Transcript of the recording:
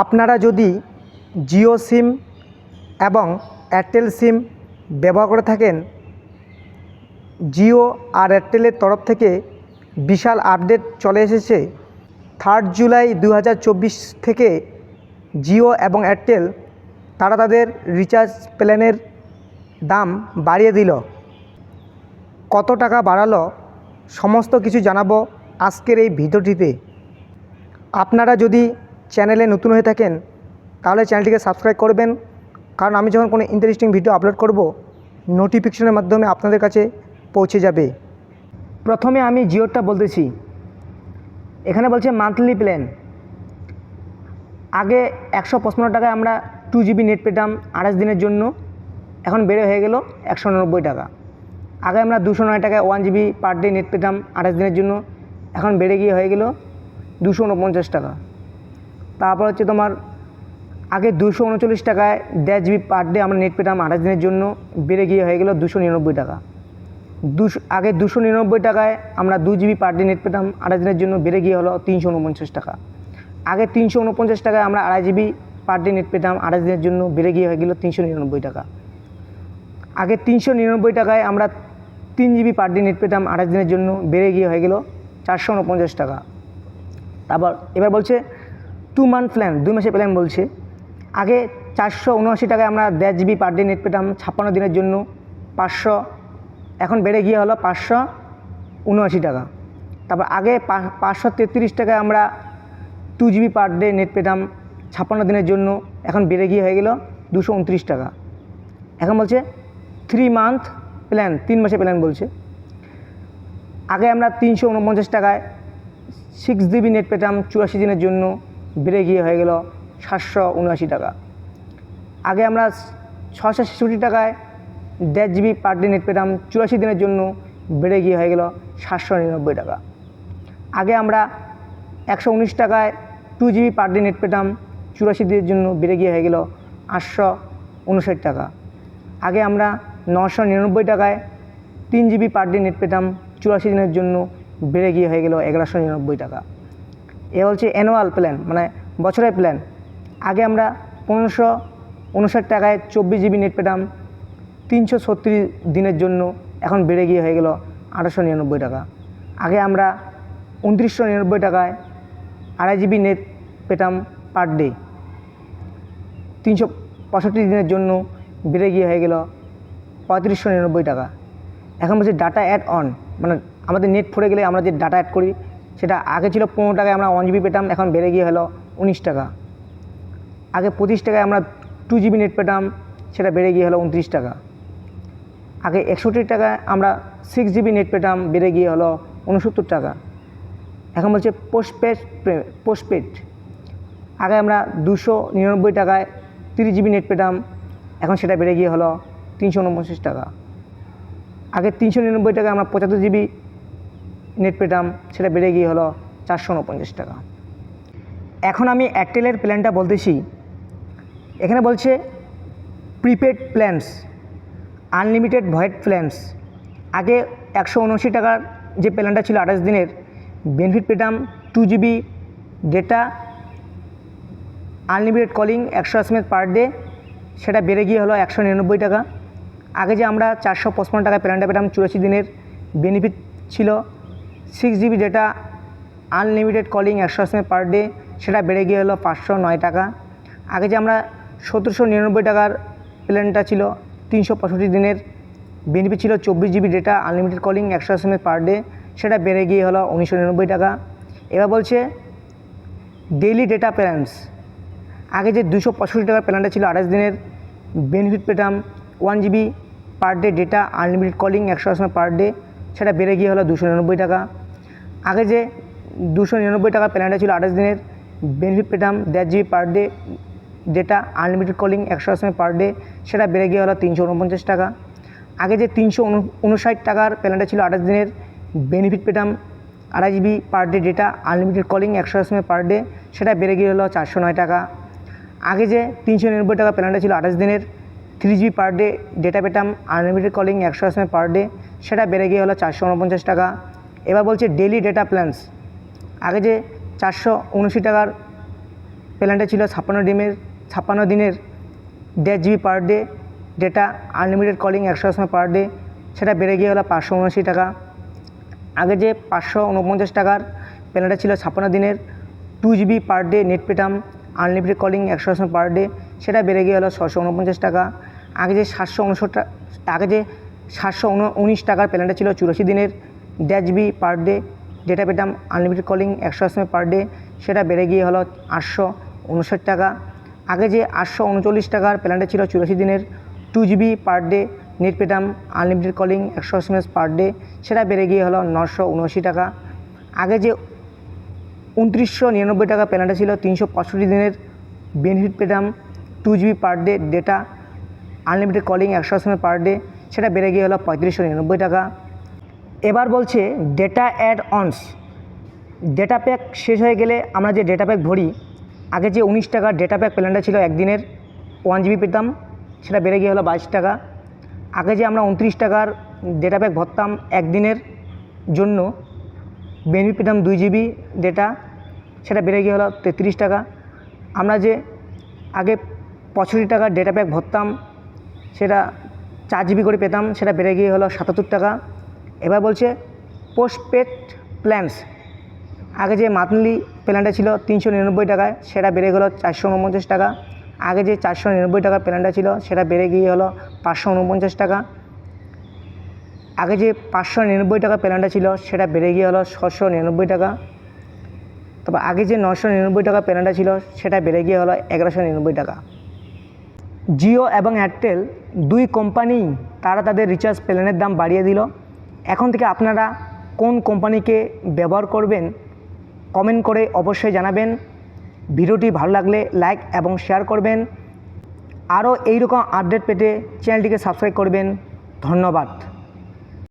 আপনারা যদি জিও সিম এবং এয়ারটেল সিম ব্যবহার করে থাকেন, জিও আর এয়ারটেলের তরফ থেকে বিশাল আপডেট চলে এসেছে। 3 জুলাই 2024 থেকে জিও এবং এয়ারটেল তারা তাদের রিচার্জ প্ল্যানের দাম বাড়িয়ে দিল। কত টাকা বাড়ালো সমস্ত কিছু জানাবো আজকের এই ভিডিওটিতে। আপনারা যদি চ্যানেলে নতুন হয়ে থাকেন তাহলে চ্যানেলটিকে সাবস্ক্রাইব করবেন, কারণ আমি যখন কোনো ইন্টারেস্টিং ভিডিও আপলোড করব নোটিফিকেশনের মাধ্যমে আপনাদের কাছে পৌঁছে যাবে। প্রথমে আমি জিওরটা বলতেছি। এখানে বলছে মান্থলি প্ল্যান। আগে 155 টাকায় আমরা 2 GB নেট পেতাম 28 দিনের জন্য, এখন বেড়ে হয়ে গেল 199 টাকা। আগে আমরা 209 টাকায় 1 GB পার ডে নেট পেতাম 28 দিনের জন্য, এখন বেড়ে গিয়ে হয়ে গেল 249 টাকা। তারপর হচ্ছে তোমার আগে 239 টাকায় 1.5 GB পার ডে আমরা নেট পেতাম 28 দিনের জন্য, বেড়ে গিয়ে হয়ে গেল 299 টাকা। আগে 299 টাকায় আমরা 2 GB পার ডে নেট পেতাম 28 দিনের জন্য, বেড়ে গিয়ে হলো 349 টাকা। আগে 349 টাকায় আমরা 2.5 GB পার ডে নেট পেতাম 28 দিনের জন্য, বেড়ে গিয়ে হয়ে গেল 399 টাকা। আগে 399 টাকায় আমরা 3 GB পার ডে নেট পেতাম 28 দিনের জন্য, বেড়ে গিয়ে হয়ে গেল 449 টাকা। তারপর এবার বলছে 2 মান্থ প্ল্যান, 2 মাসের প্ল্যান বলছে। আগে 479 টাকায় আমরা 1.5 GB পার ডে নেট পেতাম 56 দিনের জন্য, 500, এখন বেড়ে গিয়ে হলো 579 টাকা। তারপর আগে 533 টাকায় আমরা 2 GB পার ডে নেট পেতাম 56 দিনের জন্য, এখন বেড়ে গিয়ে হয়ে গেল 229 টাকা। এখন বলছে 3 মান্থ প্ল্যান, 3 মাসের প্ল্যান বলছে। আগে আমরা 349 টাকায় 6 GB নেট পেতাম 84 দিনের জন্য, বেড়ে গিয়ে হয়ে গেল 779 টাকা। আগে আমরা 666 টাকায় 1.5 GB পার ডে নেট পেতাম 84 দিনের জন্য, বেড়ে গিয়ে হয়ে গেল 799 টাকা। আগে আমরা 119 টাকায় 2 GB পার ডে নেট পেতাম 84 দিনের জন্য, বেড়ে গিয়ে হয়ে গেল 859 টাকা। আগে আমরা 999 টাকায় 3 GB পার ডে নেট পেতাম 84 দিনের জন্য, বেড়ে গিয়ে হয়ে গেল 1199 টাকা। এ হচ্ছে অ্যানুয়াল প্ল্যান, মানে বছরের প্ল্যান। আগে আমরা 1559 টাকায় 24 GB নেট পেতাম 336 দিনের জন্য, এখন বেড়ে গিয়ে হয়ে গেল 899 টাকা। আগে আমরা 2999 টাকায় 2.5 GB নেট পেতাম পার ডে 365 দিনের জন্য, বেড়ে গিয়ে হয়ে গেল 3599 টাকা। এখন বলছে ডাটা অ্যাড অন, মানে আমাদের নেট ফুরে গেলে আমরা যে ডাটা অ্যাড করি সেটা আগে ছিল 15 টাকায় আমরা 1 GB পেতাম, এখন বেড়ে গিয়ে হলো 19 টাকা। আগে 25 টাকায় আমরা 2 GB নেট পেতাম, সেটা বেড়ে গিয়ে হলো 29 টাকা। আগে 61 টাকায় আমরা 6 GB নেট পেতাম, বেড়ে গিয়ে হলো 69 টাকা। এখন বলছে পোস্টপেড। আগে আমরা 299 টাকায় 30 GB নেট পেতাম, এখন সেটা বেড়ে গিয়ে হলো 349 টাকা। আগে 399 টাকায় আমরা 75 GB নেট পেতাম, সেটা বেড়ে গিয়ে হলো 449 টাকা। এখন আমি এয়ারটেলের প্ল্যানটা বলতেছি। এখানে বলছে prepaid plans, unlimited void plans. আগে 179 টাকার যে প্ল্যানটা ছিল 28 দিনের, বেনিফিট পেতাম 2 GB data, unlimited calling 100 SMS পার ডে, সেটা বেড়ে গিয়ে হলো 199 টাকা। আগে যে আমরা 455 টাকায় প্ল্যানটা পেতাম 84 দিনের, বেনিফিট ছিল 6 GB data, unlimited calling 100 SMS পার ডে, সেটা বেড়ে গিয়ে হলো 509 টাকা। আগে যে আমরা 1799 টাকার প্ল্যানটা ছিল 365 দিনের, বেনিফিট ছিল 24 GB data, unlimited calling 100 SMS পার ডে, সেটা বেড়ে গিয়ে হলো 1999 টাকা। এবার বলছে ডেইলি ডেটা প্ল্যানস। আগে যে 265 টাকার প্ল্যানটা ছিল 28 দিনের, বেনিফিট পেতাম 1 GB পার day data, unlimited calling 100 SMS পার ডে, সেটা বেড়ে গিয়ে হলো 299 টাকা। আগে যে 299 টাকার প্ল্যানটা ছিল 28 দিনের, বেনিফিট পেতাম 1.5 GB পার day data, unlimited calling 100 SMS পার ডে, সেটা বেড়ে গিয়ে হলো 349 টাকা। আগে যে 359 টাকার প্ল্যানটা ছিল 28 দিনের, বেনিফিট পেতাম 2.5 GB পার day data, unlimited calling 100 SMS পার ডে, সেটা বেড়ে গিয়ে হলো 409 টাকা। আগে যে 399 টাকা প্ল্যানটা ছিল 28 দিনের, 3 GB পার ডে ডেটা পেতাম, আনলিমিটেড কলিং 100 SMS পার ডে, সেটা বেড়ে গিয়ে হলো 449 টাকা। এবার বলছে ডেইলি ডেটা প্ল্যানস। আগে যে 479 টাকার প্ল্যানটা ছিল 56 দিনের 1.5 GB per day data unlimited calling 100 SMS per day, সেটা বেড়ে গিয়ে হলো 579 টাকা। আগে যে 549 টাকার প্ল্যানটা ছিল 56 দিনের 2 জিবি পার ডে নেট পেতাম unlimited calling 100 SMS per day, সেটা বেড়ে গিয়ে হলো 649 টাকা। আগে যে 719 টাকার প্ল্যানটা ছিল 84 দিনের 1.5 জিবি পার ডে ডেটা পেতাম unlimited calling 100 SMS per day, সেটা বেড়ে গিয়ে হলো 859 টাকা। আগে যে 839 টাকার প্ল্যানটা ছিল 84 দিনের 2 জিবি পার ডে নেট পেতাম unlimited calling 100 SMS per day, সেটা বেড়ে গিয়ে হলো 979 টাকা। আগে যে 2999 টাকা প্ল্যানটা ছিল 365 দিনের বেনিফিট পেতাম 2 GB per day data unlimited calling 100 SMS per day, সেটা বেড়ে গিয়ে হলো 3599 টাকা। এবার বলছে data add ons. Data pack শেষ হয়ে গেলে আমরা যে ডেটা প্যাক ভরি, আগে যে 19 টাকার ডেটা প্যাক প্ল্যানটা ছিল একদিনের 1 জিবি পেতাম, সেটা বেড়ে গিয়ে হলো 22 টাকা। আগে যে আমরা 29 টাকার ডেটা প্যাক ভরতাম একদিনের জন্য বেনিফিট পেতাম 2 জিবি ডেটা, সেটা বেড়ে গিয়ে হলো 33 টাকা। আমরা যে আগে 65 টাকার ডেটা প্যাক ভরতাম, সেটা 4 জিবি করে পেতাম, সেটা বেড়ে গিয়ে হলো 77 টাকা। এবার বলছে পোস্টপেড প্ল্যানস। আগে যে মান্থলি প্ল্যানটা ছিল 399 টাকায়, সেটা বেড়ে গেলো 449 টাকা। আগে যে 499 টাকার প্ল্যানটা ছিল, সেটা বেড়ে গিয়ে হলো 549 টাকা। আগে যে 599 টাকার প্ল্যানটা ছিল, সেটা বেড়ে গিয়ে হলো 699 টাকা। তবে আগে যে 999 টাকার প্ল্যানটা ছিল, সেটা বেড়ে গিয়ে হলো 1199 টাকা। জিও এবং এয়ারটেল দুই কোম্পানি তারা তাদের রিচার্জ প্ল্যানের দাম বাড়িয়ে দিল। এখন থেকে আপনারা কোন কোম্পানিকে ব্যবহার করবেন কমেন্ট করে অবশ্যই জানাবেন। ভিডিওটি ভালো লাগলে লাইক এবং শেয়ার করবেন। আরও এইরকম আপডেট পেতে চ্যানেলটিকে সাবস্ক্রাইব করবেন। ধন্যবাদ।